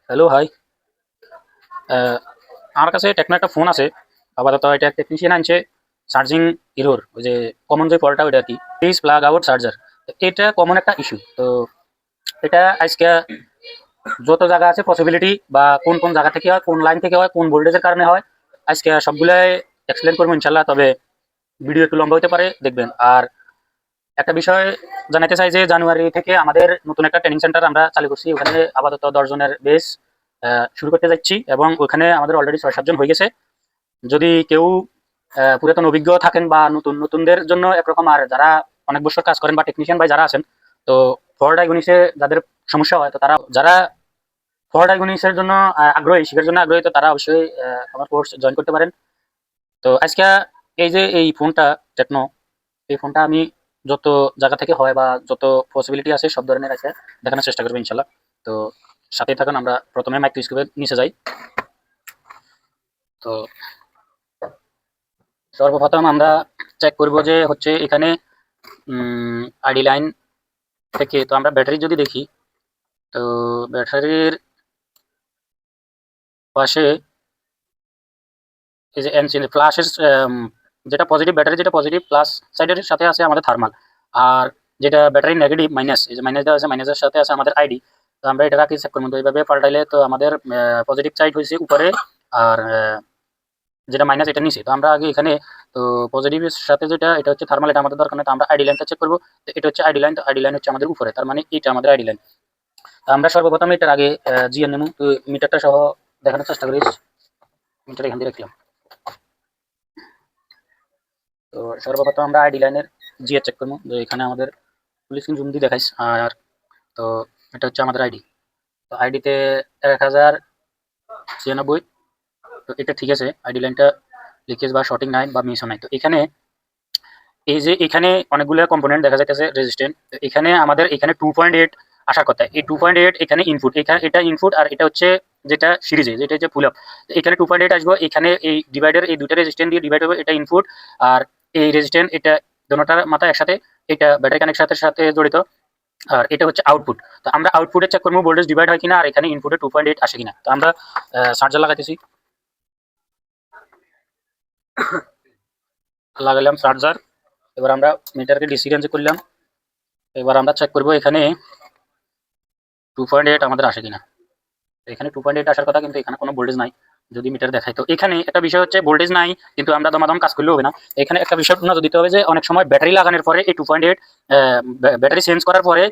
Hello hi. আমার কাছে techno একটা ফোন আছে। আপাতত এটা টেকনিশিয়ান আনছে চার্জিং এরর, ওই যে কমন যে ফল্টটা ওইটা আর কি, প্লিজ প্লাগ আউট চার্জার। এটা কমন একটা ইস্যু। তো এটা আজকে যত জায়গা আছে পসিবিলিটি বা কোন কোন জায়গা থেকে হয়, কোন লাইন থেকে হয়, কোন ভোল্টেজের কারণে হয়, আজকে সবগুলাই এক্সপ্লেন করবো ইনশাল্লাহ। তবে ভিডিও একটু লম্বা হতে পারে, দেখবেন। আর একটা বিষয় জানাতে চাই যে জানুয়ারি থেকে আমাদের নতুন একটা ট্রেনিং সেন্টার আমরা চালু করছি। ওখানে আপাতত 10 জনের বেস শুরু করতে যাচ্ছি, এবং ওখানে আমাদের অলরেডি 6-7 জন হয়ে গেছে। যদি কেউ পুরাতন অভিজ্ঞ থাকেন বা নতুন নতুনদের জন্য একরকম, আর যারা অনেক বছর কাজ করেন বা টেকনিশিয়ান ভাই যারা আছেন, তো ফল ডায়াগনোসিসে যাদের সমস্যা হয়, তো তারা যারা ফল ডায়াগনোসিসের জন্য আগ্রহী, শিখার জন্য আগ্রহী, তো তারা অবশ্যই আমার কোর্স জয়েন করতে পারেন। তো আজকে এই যে এই ফোনটা টেকনো, এই ফোনটা আমি যত জায়গা থেকে হয় বা যত পসিবিলিটি আছে সব ধরনের আছে দেখানোর চেষ্টা করবো ইনশাল্লাহ। তো সাথেই থাকুন। আমরা প্রথমে মাইক্রোস্কোপের নিচে যাই। তো সর্বপ্রথম আমরা চেক করব যে হচ্ছে এখানে আইডি লাইন থেকে। তো আমরা ব্যাটারি যদি দেখি, তো ব্যাটারির পাশে এই যে এনসি প্লাসের যেটা পজিটিভ, ব্যাটারি যেটা পজিটিভ প্লাস সাইডের সাথে আছে আমাদের থার্মাল। আর যেটা ব্যাটারি নেগেটিভ মাইনাস, এই যে মাইনাস দেওয়া আছে, মাইনাসের সাথে আছে আমাদের আইডি। তো আমরা এটা রাখি চেক করবো। তো এইভাবে পাল্টাইলে তো আমাদের পজিটিভ সাইড হয়েছে উপরে, আর যেটা মাইনাস এটা নিচে। তো আমরা আগে এখানে, তো পজিটিভের সাথে যেটা এটা হচ্ছে থার্মাল, এটা আমাদের দরকার নেই। তো আমরা আইডি লাইনটা চেক করবো। তো এটা হচ্ছে আইডি লাইন। তো আইডি লাইন হচ্ছে আমাদের উপরে, তার মানে এটা আমাদের আইডি লাইন। তো আমরা সর্বপ্রথম এটার আগে জিএন নেবো। তো মিটারটা সহ দেখানোর চেষ্টা করি। মিটার এখান দিয়ে রাখলাম। তো সর্বপ্রথম আমরা আইডি লাইনের জিএ চেক করবো। তো এখানে আমাদের ফুল স্ক্রিন জুম দিয়ে দেখাইস। আর তো এটা হচ্ছে আমাদের আইডি। তো আইডিতে 1096। তো এটা ঠিক আছে, আইডি লাইনটা লিকেজ বা শর্টিং নাই বা মিসও নাই। তো এখানে এই যে এখানে অনেকগুলো কম্পোনেন্ট দেখা যাইতেছে রেজিস্ট্যান্ট। এখানে আমাদের এখানে 2.8 আসার কথা। এই 2.8 এখানে ইনপুট, এখানে এটা ইনপুট, আর এটা হচ্ছে যেটা সিরিজে, যেটা হচ্ছে পুল আপ। এখানে 2.8 আসবো। এখানে এই ডিভাইডার, এই দুটো রেজিস্ট্যান্ট দিয়ে ডিভাইড হবে, এটা ইনপুট। আর এই রেজিস্ট্যান্ট এটা দোনোটার মাথা একসাথে, এটা ব্যাটারি কানেকশনের সাথে জড়িত। আর এটা হচ্ছে আউটপুট। তো আমরা আউটপুটে চেক করবো ভোল্টেজ ডিভাইড হয় কিনা, আর এখানে ইনপুটে 2.8 আসে কিনা। তো আমরা চার্জার লাগাইতেছি, লাগাইলাম চার্জার। এবার আমরা মিটারকে ডিসি রেঞ্জে করলাম। এবার আমরা চেক করবো এখানে 2.8 আমাদের আসে কিনা। এখানে 2.8 আসার কথা, কিন্তু এখানে কোনো ভোল্টেজ নাই যদি মিটার দেখায়। তো এখানে একটা বিষয় হচ্ছে ভোল্টেজ নাই, কিন্তু আমরা দমাদম কাজ করলে হবে না। এখানে একটা বিষয় নজর দিতে হবে যে অনেক সময় ব্যাটারি লাগানোর পরে এই 2.8 ব্যাটারি চেঞ্জ করার পরে,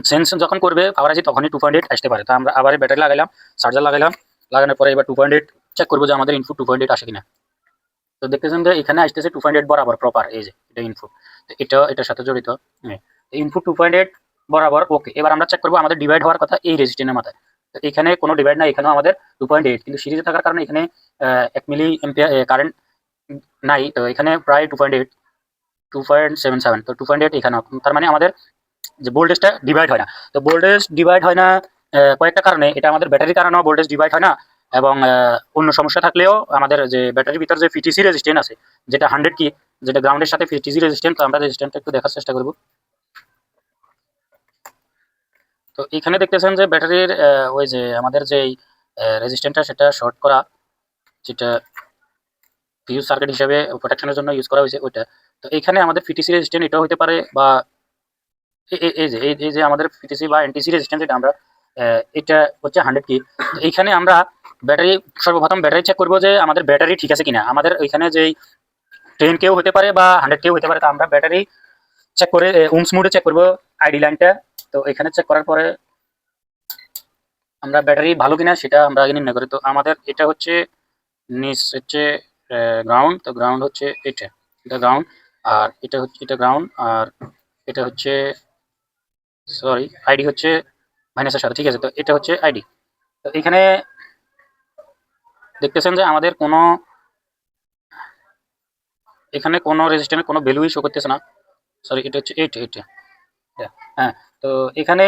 চেঞ্জ যখন করবে পাওয়ার আছে, তখনই 2.8 আসতে পারে। তো আমরা আবার ব্যাটারি লাগাইলাম, চার্জার লাগাইলাম, লাগানোর পরে এবার 2.8 চেক করবো যে আমাদের ইনপুট 2.8 আসে কিনা। তো দেখতেছেন যে এখানে আসতেছে 2.8 বরাবর প্রপার, এই যে এটা ইনপুট। তো এটা এটার সাথে জড়িত। ইনপুট 2.8 বরাবর ওকে। এবার আমরা চেক করবো আমাদের ডিভাইড হওয়ার কথা এই রেজিস্ট্যান্সের মাথায়। তো এখানে কোনো ডিভাইড নাই, এখানেও আমাদের 2.8, কিন্তু সিরিজে থাকার কারণে এখানে 1 মিলি এম্পিয়ার কারেন্ট নাই। তো এখানে প্রায় 2.8, 2.77। তো 2.8 এখানেও, তার মানে আমাদের যে ভোল্টেজটা ডিভাইড হয় না। তো ভোল্টেজ ডিভাইড হয় না কয়েকটা কারণে। এটা আমাদের ব্যাটারির কারণেও ভোল্টেজ ডিভাইড হয় না, এবং অন্য সমস্যা থাকলেও আমাদের যে ব্যাটারির ভিতর যে ফিটিসি রেজিস্ট্যান্স আছে, যেটা 100 কি, যেটা গ্রাউন্ডের সাথে ফিটিসি রেজিস্ট্যান্স। তো আমরা রেজিস্ট্যান্সটা একটু দেখার চেষ্টা করব। তো এখানে দেখতেছেন যে ব্যাটারির ওই যে আমাদের যে রেজিস্ট্যান্সটা, সেটা শর্ট করা, যেটা ফিউজ সার্কিট হিসেবে প্রোটেকশনের জন্য ইউজ করা হয়েছে ওইটা। তো এখানে আমাদের ফিটিসি রেজিস্ট্যান্স এটাও হতে পারে, বা এই যে আমাদের ফিটিসি বা এনটিসি রেজিস্ট্যান্স, এটা আমরা এটা হচ্ছে 100 কি। এইখানে আমরা ব্যাটারি, সর্বপ্রথম ব্যাটারি চেক করবো যে আমাদের ব্যাটারি ঠিক আছে কিনা। আমাদের ওইখানে যেই 10 কেও হতে পারে বা 100 কেও হতে পারে। তো আমরা ব্যাটারি চেক করে ওমস মোডে চেক করবো আইডি লাইনটা। তো এখানে চেক করার পরে আমরা ব্যাটারি ভালো কিনা সেটা আমরা আগে নির্ণয় করি। তো আমাদের এটা হচ্ছে নিচ হচ্ছে গ্রাউন্ড। তো গ্রাউন্ড হচ্ছে এটা, এটা গ্রাউন্ড। আর এটা হচ্ছে, এটা গ্রাউন্ড। আর এটা হচ্ছে, সরি, আইডি হচ্ছে মাইনাসের সাথে, ঠিক আছে। তো এটা হচ্ছে আইডি। তো এখানে দেখতেছেন যে আমাদের কোনো, এখানে কোনো রেজিস্ট্যান্সের কোনো ভ্যালুই শো করতেছে না। সরি, এটা হচ্ছে এইটা। হ্যাঁ। তো এখানে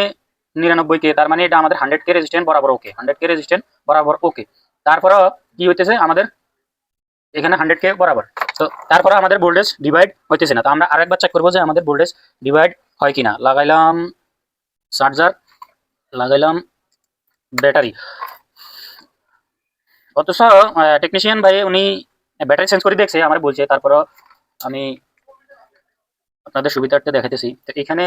99 কে, তার মানে এটা আমাদের 100 কে রেজিস্ট্যান্স বরাবর ওকে, 100 কে রেজিস্ট্যান্স বরাবর ওকে। তারপরেও কি হইতেছে আমাদের এখানে 100 কে বরাবর। তো তারপরে আমাদের ভোল্টেজ ডিভাইড হইতেছে না। তো আমরা আরেকবার চেক করবো যে আমাদের ভোল্টেজ ডিভাইড হয় কিনা। লাগাইলাম চার্জার, লাগাইলাম ব্যাটারি। অথচ টেকনিশিয়ান ভাই উনি ব্যাটারি চেঞ্জ করে দেখছে আমার বলছে, তারপরও আমি আপনাদের সুবিধার্থে দেখাইতেছি। তো এখানে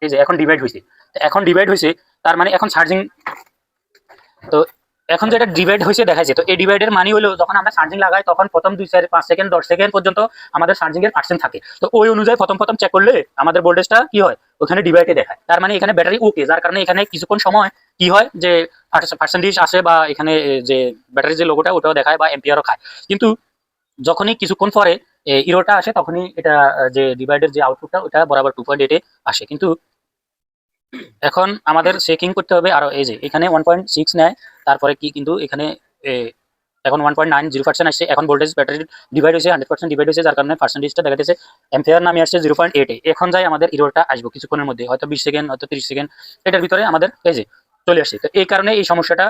এই যে এখন ডিভাইড হয়েছে, তো এখন ডিভাইড হয়েছে তার মানে এখন চার্জিং, তো এখন যেটা ডিভাইড হয়েছে দেখাচ্ছে, তো এই ডিভাইডের মানে হলো যখন আমরা চার্জিং লাগাই তখন প্রথম 2 4 5 সেকেন্ড 10 সেকেন্ড পর্যন্ত আমাদের চার্জিং এর পার্সেন্ট থাকে। তো ওই অনুযায়ী প্রথম চেক করলে আমাদের ভোল্টেজটা কি হয় ওখানে ডিভাইডে দেখায়, তার মানে এখানে ব্যাটারি ওকে, যার কারণে এখানে কিছুক্ষণ সময় কি হয় যে পার্সেন্টেজ আসে বা এখানে যে ব্যাটারির যে লোগোটা ওটাও দেখায় বা এম্পিয়ারও খায়। কিন্তু যখনই কিছুক্ষণ পরে ইরোটা আসে তখনই এটা যে ডিভাইডের যে আউটপুটটা ওটা বরাবর 2.8 আসে। কিন্তু এখন আমাদের চেকিং করতে হবে আরো, এই যে এখানে 1.6 নেয়, তারপরে কি কিন্তু এখানে এখন 1.90% আসছে। এখন ভোল্টেজ ব্যাটারি ডিভাইড হয়েছে 100% ডিভাইড হয়েছে, যার কারণে পার্সেন্টেজটা দেখা যাচ্ছে এম্পিয়ার নামে আসছে 0.8 এ। এখন যাই আমাদের ইরোরটা আসবে কিছুক্ষণের মধ্যে, হয়তো 20 সেকেন্ড হয়তো 30 সেকেন্ড, এটার ভিতরে আমাদের এই যে চলে আসছে। তো এই কারণে এই সমস্যাটা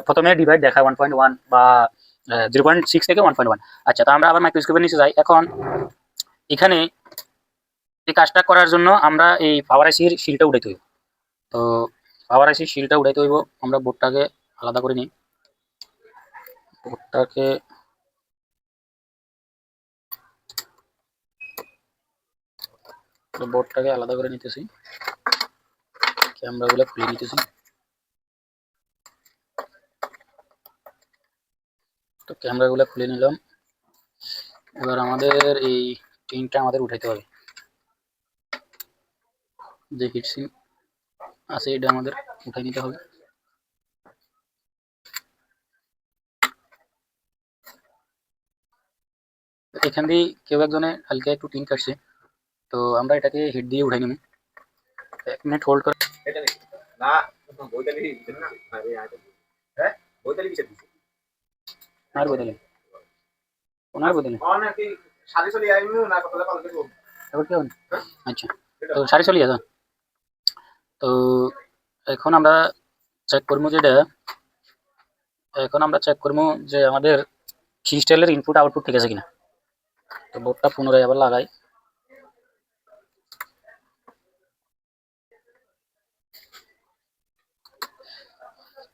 প্রথমে ডিভাইড দেখায় 1.1 বা 0.6 থেকে 1.1। আচ্ছা, তো আমরা আবার মাইক্রোস্কোপের নিচে যাই। এখন এখানে এই কাজটা করার জন্য আমরা এই পাওয়ার আইসির শিলটা উঠাইতে হইব। তো পাওয়ার আইসির শিলটা উঠাইতে হইব, আমরা বোর্ডটাকে আলাদা করে নিই। বোর্ডটাকে আলাদা করে নিতেছি, ক্যামেরাগুলো খুলে নিতেছি। তো ক্যামেরাগুলো খুলে নিলাম। এবার আমাদের এই টিনটা আমাদের উঠাইতে হবে, যে হিটসিং আছে এটা আমাদের উঠাই নিতে হবে। এখান দিয়ে কেউ একজনে হালকা একটু টিন কাটছে, তো আমরা এটাকে হিট দিয়ে উঠাই নিব। 1 মিনিট হোল্ড করে না, আর বদলে ওনার বদলে আচ্ছা, তো সারি চলি আছে। তো এখন আমরা চেক করবো যেটা, এখন আমরা চেক করবো যে আমাদের ক্রিস্টালের ইনপুট আউটপুট ঠিক আছে কিনা। তো বোর্ডটা পুনরায় আবার লাগাই।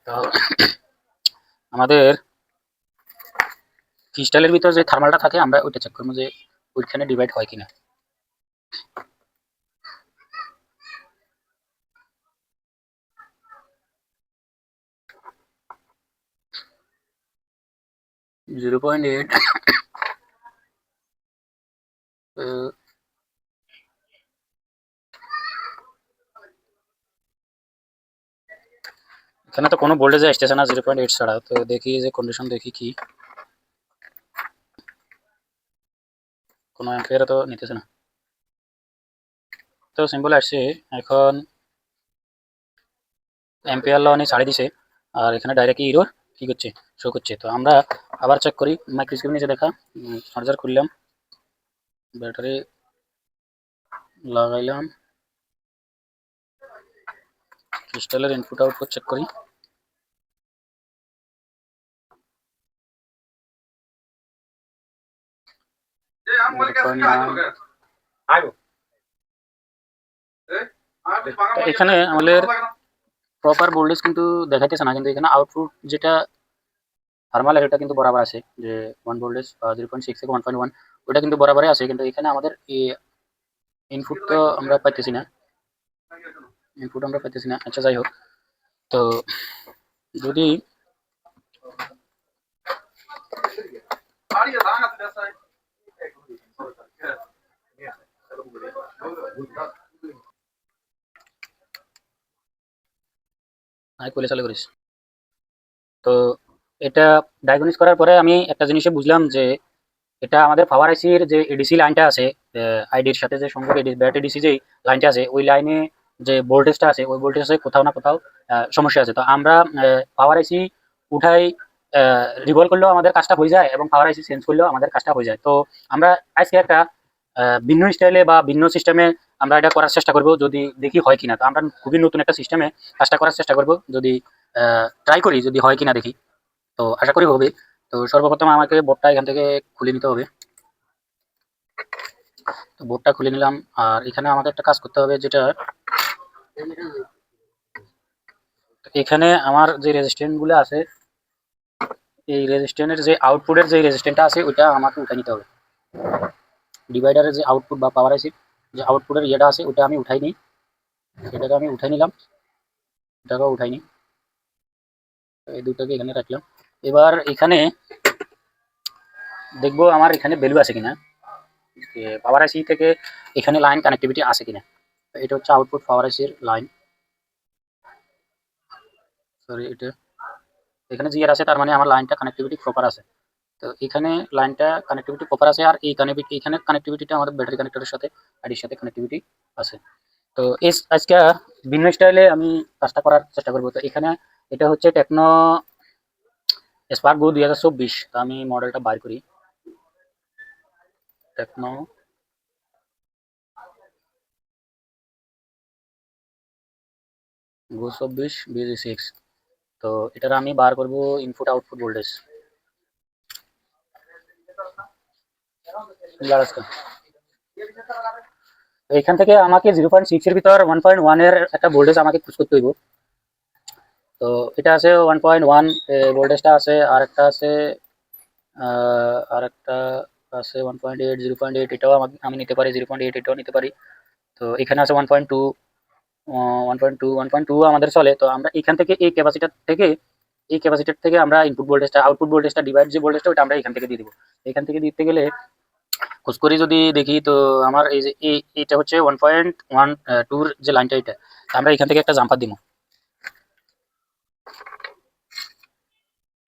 তো আমাদের ক্রিস্টালের ভিতর যে থার্মালটা থাকে আমরা ওইটা চেক করবো যে ওইখানে ডিভাইড হয় কিনা। জিরো পয়েন্ট এইট এখানে তো কোনো ভোল্টেজ আসতেছে না 0.8 ছাড়া। তো দেখি যে কন্ডিশন দেখি কি, কোনো অ্যাম্পিয়ার তো নিতেছে না। তো সিম্বল আসছে, এখন অ্যাম্পিয়ার ল অনেক ছাড়ি দিছে, আর এখানে ডাইরেক্টলি ইরোর কি করছে শো করছে। তো আমরা আবার চেক করি মাইক্রোস্কোপের নিচে দেখা, চার্জার খুললাম, ব্যাটারি লাগাইলাম, ক্রিস্টালের ইনপুট আউটপুট চেক করি। এখানে আমাদের প্রপার ভোল্টেজ কিন্তু দেখাইতেছে না, কিন্তু এখানে আউটপুট যেটা থার্মাল এটা কিন্তু বরাবর আছে, যে 1 ভোল্টেজ 0.6 থেকে 1.1 ওটা কিন্তু বরাবরই আছে। কিন্তু এখানে আমাদের ইনপুট তো আমরা পাইতেছি না, আচ্ছা যাই হোক, তো যদি চালু করিস, তো এটা ডায়াগনোস করার পরে আমি একটা জিনিসে বুঝলাম যে এটা আমাদের পাওয়ার আইসির যে এডিসি লাইনটা আছে, আইডির সাথে যে সংযোগ ব্যাটারি ডিসি যে লাইনটা আছে, ওই লাইনে যে ভোল্টেজটা আছে ওই ভোল্টেজে কোথাও না কোথাও সমস্যা আছে। তো আমরা পাওয়ার আইসি উঠাই রিভলভ করলেও আমাদের কাজটা হয়ে যায়, এবং পাওয়ার আইসি চেঞ্জ করলেও আমাদের কাজটা হয়ে যায়। তো আমরা আজকে একটা ভিন্ন স্টাইলে বা ভিন্ন সিস্টেমে আমরা এটা করার চেষ্টা করব, যদি দেখি হয় কিনা। তো আমরা খুবই নতুন একটা সিস্টেমে কাজটা করার চেষ্টা করব, যদি ট্রাই করি যদি হয় কিনা দেখি। তো আশা করি হবে। তো সর্বপ্রথম আমাকে বোর্ডটা এখান থেকে খুলে নিতে হবে। তো বোর্ডটা খুলে নিলাম, আর এখানে আমাকে একটা কাজ করতে হবে, যেটা এখানে আমার যে রেজিস্ট্যান্টগুলো আছে, এই রেজিস্ট্যান্টের যে আউটপুটের যে রেজিস্ট্যান্টটা আছে ওইটা আমাকে উঠাই নিতে হবে। ডিভাইডারের যে আউটপুট বা পাওয়ার আইসির যে আউটপুটের ইয়েটা আছে ওটা আমি উঠাই নিই, সেটাকে আমি উঠাই নিলাম, এটাকেও উঠাই নিই, এই দুটোকে এখানে রাখলাম। এবার এখানে দেখবো আমার এখানে ভ্যালু আছে কিনা, পাওয়ার আইসি থেকে এখানে লাইন কানেক্টিভিটি আছে কিনা। এটা হচ্ছে আউটপুট পাওয়ার আইসির লাইন, সরি এটা এখানে জিআর আছে, তার মানে আমার লাইনটা কানেক্টিভিটি প্রপার আছে। তো এখানে লাইনটা কানেক্টিভিটি প্রপার আছে, আর এই এখানে কানেক্টিভিটিটা আমাদের ব্যাটারি কানেক্টরের সাথে আইডির সাথে কানেক্টিভিটি আছে। তো আজকে ভিন্ন স্টাইলে আমি কাজটা করার চেষ্টা করবো। তো এখানে এটা হচ্ছে টেকনো স্পার্ক গো 2024। তো আমি মডেলটা বাইর করি, টেকনো গো 24 BG6। তো এটার আমি বার করব ইনপুট আউটপুট ভোল্টেজ। এখান থেকে আমাকে 0.6 এর ভিতর 1.1 এর একটা ভোল্টেজ আমাকে খুঁজ করতে হইব। তো এটা আছে 1.1 ভোল্টেজটা আছে, আর একটা আছে আর একটা আছে 1.8, 0.8 এটাও আমি নিতে পারি, 0.8 এটাও নিতে পারি। তো এখানে আছে 1.2, 1.2 আমাদের চলে। তো আমরা এখান থেকে এই ক্যাপাসিটার থেকে আমরা ইনপুট ভোল্টেজটা আউটপুট ভোল্টেজটা ডিভাইড যে ভোল্টেজটা ওটা আমরা এখান থেকে দিয়ে দিব। এখান থেকে দিতে গেলে খোঁজ করে যদি দেখি, তো আমার এই যে এইটা হচ্ছে 1.12 যে লাইনটা, এটা আমরা এখান থেকে একটা জাম্পার দিব,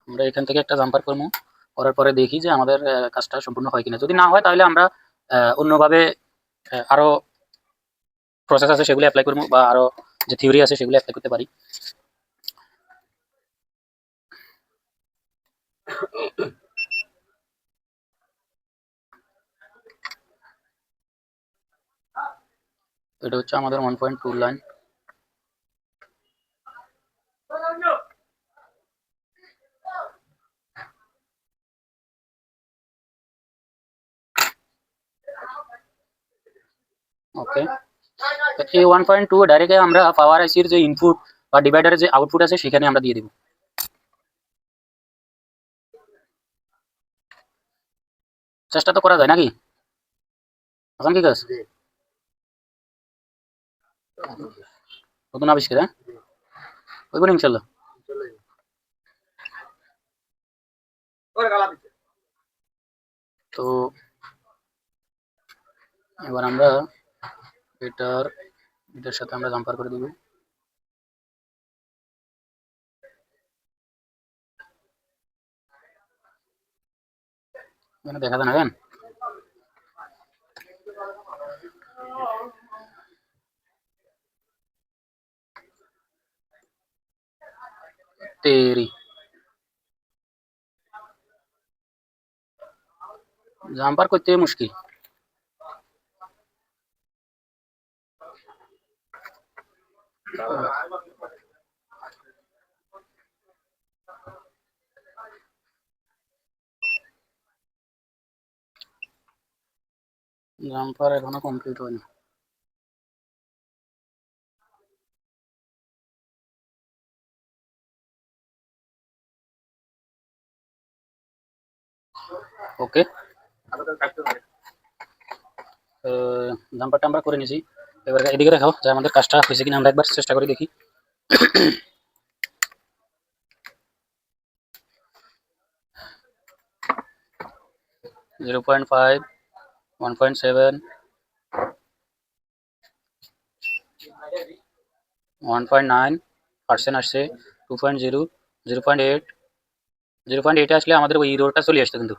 আমরা এখান থেকে একটা জাম্পার করবো, করার পরে দেখি যে আমাদের কাজটা সম্পূর্ণ হয় কিনা। যদি না হয় তাহলে আমরা অন্যভাবে আরো প্রসেস আছে সেগুলো অ্যাপ্লাই করবো, বা আরো যে থিওরি আছে সেগুলো অ্যাপ্লাই করতে পারি। এটা হচ্ছে আমাদের 1.2 লাইন। ওকে, এই 1.2 ডাইরেক্ট আমরা পাওয়ার আইসির যে ইনপুট বা ডিভাইডারের যে আউটপুট আছে সেখানে আমরা দিয়ে দিব। চেষ্টা তো করা যায় নাকি, আসান কি কাজ, নতুন আবিষ্কার, হ্যাঁ ওইগুলো ইনশাল্লাহ। তো এবার আমরা এটার সাথে আমরা জাম্পার করে দিব। এখানে দেখা যায় না কেন, তেরি জাম্পার করতে মুশকিল। জাম্পার এখনো কমপ্লিট হয়নি। ওকে, জাম্পারটা আমরা করে নিয়েছি। এবার এদিকে রাখো যে আমাদের কাজটা হয়েছে কিনা আমরা একবার চেষ্টা করে দেখি। 0.5, 1.7, 1.9% আসছে, 2.0, 0.8। 0.8 আসলে আমাদের ওই ইরোরটা চলে আসতো কিন্তু